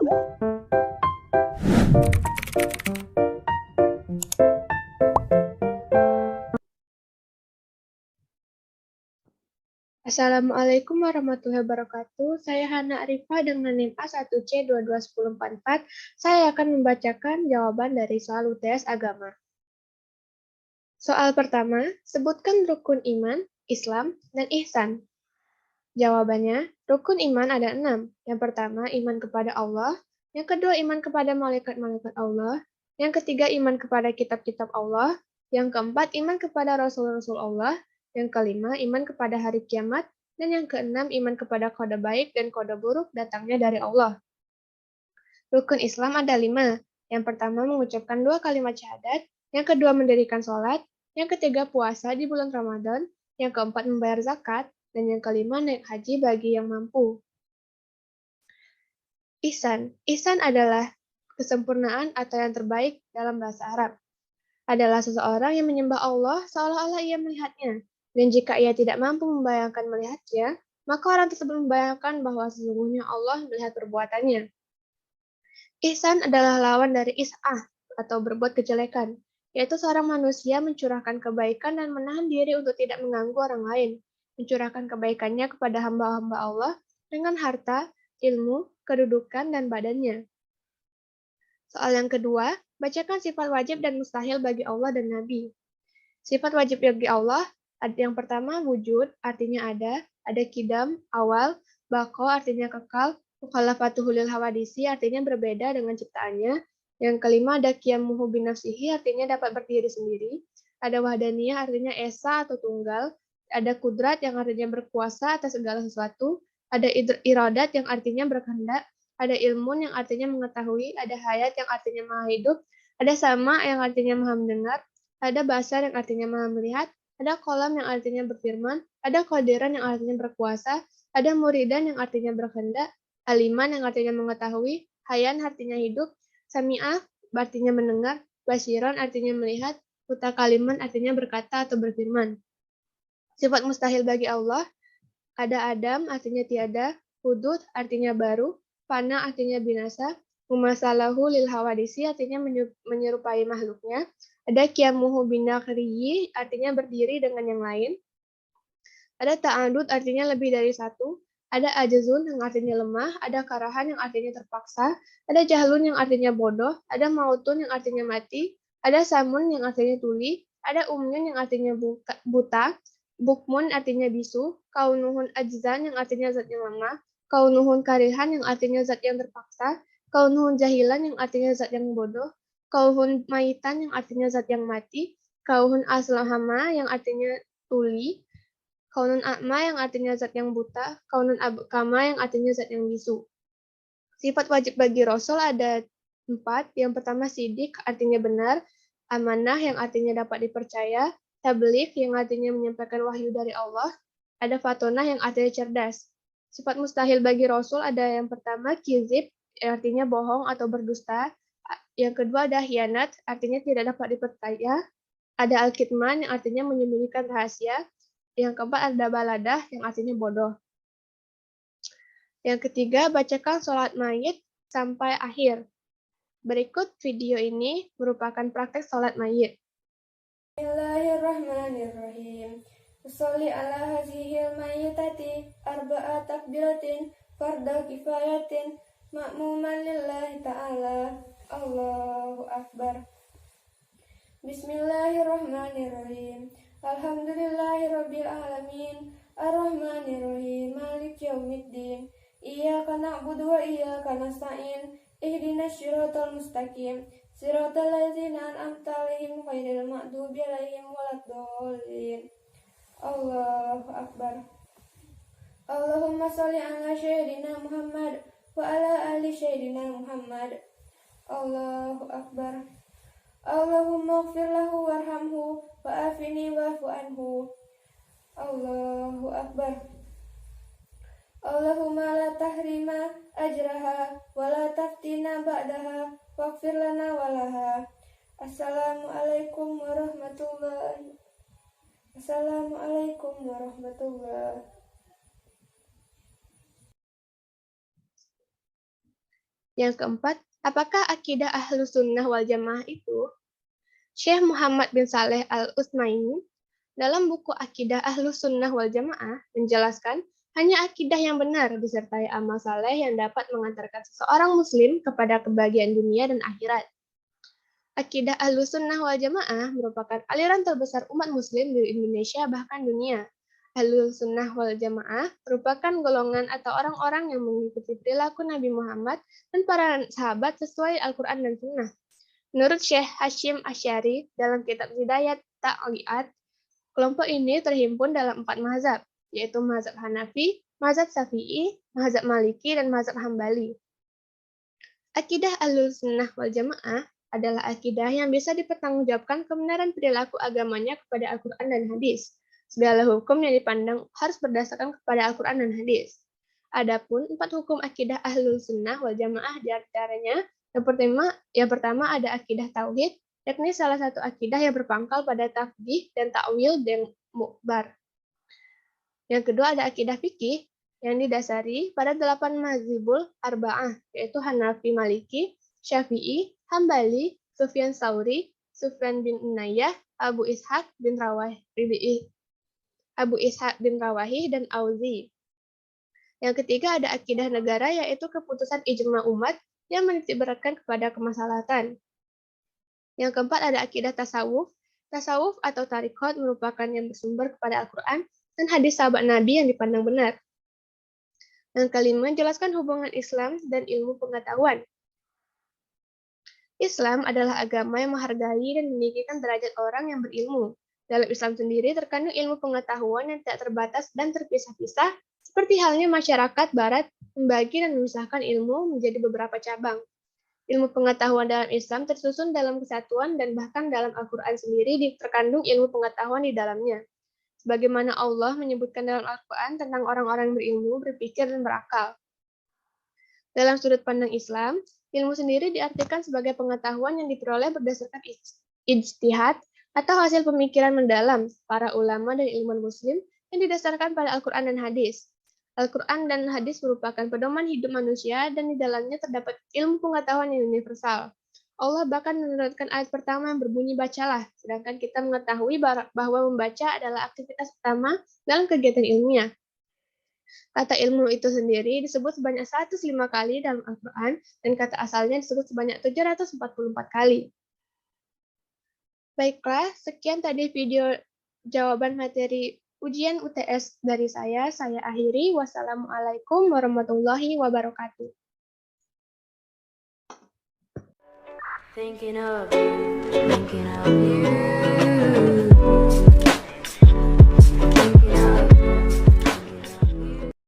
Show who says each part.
Speaker 1: Assalamualaikum warahmatullahi wabarakatuh. Saya Hana Arifah dengan NIM A1C22144. Saya akan membacakan jawaban dari soal UTS Agama. Soal pertama, sebutkan rukun iman, Islam, dan ihsan. Jawabannya, rukun iman ada 6. Yang pertama, iman kepada Allah. Yang kedua, iman kepada malaikat-malaikat Allah. Yang ketiga, iman kepada kitab-kitab Allah. Yang keempat, iman kepada rasul-rasul Allah. Yang kelima, iman kepada hari kiamat. Dan yang keenam, iman kepada kode baik dan kode buruk datangnya dari Allah. Rukun Islam ada 5. Yang pertama, mengucapkan 2 kalimat syahadat. Yang kedua, mendirikan sholat. Yang ketiga, puasa di bulan Ramadan. Yang keempat, membayar zakat. Dan yang kelima, naik haji bagi yang mampu. Ihsan. Ihsan adalah kesempurnaan atau yang terbaik dalam bahasa Arab. Adalah seseorang yang menyembah Allah seolah-olah ia melihatnya. Dan jika ia tidak mampu membayangkan melihatnya, maka orang tersebut membayangkan bahwa sesungguhnya Allah melihat perbuatannya. Ihsan adalah lawan dari is'ah atau berbuat kejelekan, yaitu seorang manusia mencurahkan kebaikan dan menahan diri untuk tidak mengganggu orang lain, mencurahkan kebaikannya kepada hamba-hamba Allah dengan harta, ilmu, kedudukan, dan badannya. Soal yang kedua, bacakan sifat wajib dan mustahil bagi Allah dan Nabi. Sifat wajib bagi Allah, yang pertama wujud, artinya ada kidam, awal, bako, artinya kekal, mukhalafatuhu lil hawadisi, artinya berbeda dengan ciptaannya. Yang kelima ada qiyamuhu binafsihi, artinya dapat berdiri sendiri. Ada wahdaniyah, artinya esa atau tunggal. Ada kudrat, yang artinya berkuasa atas segala sesuatu. Ada iradat, yang artinya berkehendak. Ada ilmun, yang artinya mengetahui. Ada hayat, yang artinya maha hidup. Ada sama, yang artinya maha mendengar. Ada basar yang artinya maha melihat, ada kolam yang artinya berfirman, ada qadiran yang artinya berkuasa, ada muridan yang artinya berkehendak, aliman yang artinya mengetahui, hayan artinya hidup, sami'ah artinya mendengar, basiran artinya melihat, mutakaliman artinya berkata atau berfirman. Sifat mustahil bagi Allah, ada Adam artinya tiada, hudud artinya baru, fana artinya binasa, mumasalahu lil hawadisi artinya menyerupai makhluknya, ada qiyamuhu binakriyi artinya berdiri dengan yang lain, ada ta'adud artinya lebih dari satu, ada ajazun yang artinya lemah, ada karahan yang artinya terpaksa, ada jahlun yang artinya bodoh, ada mautun yang artinya mati, ada samun yang artinya tuli, ada umyun yang artinya buta, bukmun artinya bisu, kaunuhun ajzan yang artinya zat yang lemah, kaunuhun karihan yang artinya zat yang terpaksa, kaunuhun jahilan yang artinya zat yang bodoh, kaunuhun maitan yang artinya zat yang mati, kaunuhun aslahama yang artinya tuli, kaunun a'ma yang artinya zat yang buta, kaunun abkama yang artinya zat yang bisu. Sifat wajib bagi Rasul ada 4. Yang pertama sidik, artinya benar, amanah yang artinya dapat dipercaya, tabligh yang artinya menyampaikan wahyu dari Allah, ada fatonah yang artinya cerdas. Sifat mustahil bagi Rasul ada yang pertama kizib, artinya bohong atau berdusta. Yang kedua ada hianat, artinya tidak dapat dipercaya. Ada al-kitman yang artinya menyembunyikan rahasia. Yang keempat ada baladah yang artinya bodoh. Yang ketiga, bacakan sholat mayit sampai akhir. Berikut video ini merupakan praktek sholat mayit.
Speaker 2: Bismillahirrahmanirrahim. Usolli ala hazihil mayyitati arba'a takbiratin farda kifayatin ma'muman lillahi ta'ala. Allahu Akbar. Bismillahirrahmanirrahim. Alhamdulillahirabbil alamin. Arrahmanirrahim. Maliki yaumiddin. Iyyaka na'budu wa iyyaka nasta'in. Ihdinas siratal mustaqim. Siratal ladzina an'amta 'alaihim ghairil maghdubi 'alaihim waladdallin. Allahu Akbar. Allahumma shalli ala sayyidina Muhammad wa ala ali sayyidina Muhammad. Allahu Akbar. Allahumma ighfir lahu warhamhu wa afini wa'fu anhu. Allahu Akbar. Allahumma la tahrima ajraha wa la taftina ba'daha waghfir lana walaha. Assalamualaikum warahmatullahi
Speaker 1: Yang keempat, apakah akidah Ahlus Sunnah wal Jamaah itu? Syekh Muhammad bin Saleh Al-Utsaimin dalam buku Akidah Ahlus Sunnah wal Jamaah menjelaskan hanya akidah yang benar disertai amal saleh yang dapat mengantarkan seseorang muslim kepada kebahagiaan dunia dan akhirat. Akidah Ahlus Sunnah wal Jamaah merupakan aliran terbesar umat muslim di Indonesia bahkan dunia. Ahlus Sunnah wal Jamaah merupakan golongan atau orang-orang yang mengikuti perilaku Nabi Muhammad dan para sahabat sesuai Al-Quran dan Sunnah. Menurut Syekh Hashim Asy'ari dalam kitab Hidayat Ta'liat, kelompok ini terhimpun dalam 4 mazhab, yaitu mazhab Hanafi, mazhab Syafi'i, mazhab Maliki, dan mazhab Hambali. Akidah Ahlus Sunnah wal Jamaah adalah akidah yang bisa dipertanggungjawabkan kebenaran perilaku agamanya kepada Al-Quran dan hadis. Segala hukum yang dipandang harus berdasarkan kepada Al-Quran dan hadis. Adapun 4 hukum akidah Ahlus Sunnah wal Jamaah diantaranya yang pertama ada akidah tauhid, yakni salah satu akidah yang berpangkal pada tafdih dan ta'wil dan mu'bar. Yang kedua ada akidah fikih yang didasari pada 8 mazhabul arba'ah, yaitu Hanafi, Maliki, Syafi'i, Hambali, Sufyan Tsauri, Sufyan bin Umayyah, Abu Ishaq bin Rawahi dan Auzi. Yang ketiga ada akidah negara, yaitu keputusan ijma umat yang menitikberatkan kepada kemaslahatan. Yang keempat ada akidah tasawuf. Tasawuf atau tariqat merupakan yang bersumber kepada Al-Quran dan hadis sahabat Nabi yang dipandang benar. Yang kelima, jelaskan hubungan Islam dan ilmu pengetahuan. Islam adalah agama yang menghargai dan meninggikan derajat orang yang berilmu. Dalam Islam sendiri terkandung ilmu pengetahuan yang tidak terbatas dan terpisah-pisah, seperti halnya masyarakat Barat membagi dan memisahkan ilmu menjadi beberapa cabang. Ilmu pengetahuan dalam Islam tersusun dalam kesatuan dan bahkan dalam Al-Quran sendiri terkandung ilmu pengetahuan di dalamnya. Sebagaimana Allah menyebutkan dalam Al-Quran tentang orang-orang yang berilmu, berpikir, dan berakal. Dalam sudut pandang Islam, ilmu sendiri diartikan sebagai pengetahuan yang diperoleh berdasarkan ijtihad atau hasil pemikiran mendalam para ulama dan ilmuwan muslim yang didasarkan pada Al-Quran dan hadis. Al-Quran dan hadis merupakan pedoman hidup manusia dan di dalamnya terdapat ilmu pengetahuan yang universal. Allah bahkan menurunkan ayat pertama yang berbunyi bacalah, sedangkan kita mengetahui bahwa membaca adalah aktivitas pertama dalam kegiatan ilmiah. Kata ilmu itu sendiri disebut sebanyak 105 kali dalam Al-Quran dan kata asalnya disebut sebanyak 744 kali. Baiklah, sekian tadi video jawaban materi ujian UTS dari saya akhiri. Wassalamualaikum warahmatullahi wabarakatuh.
Speaker 3: Thinking of you.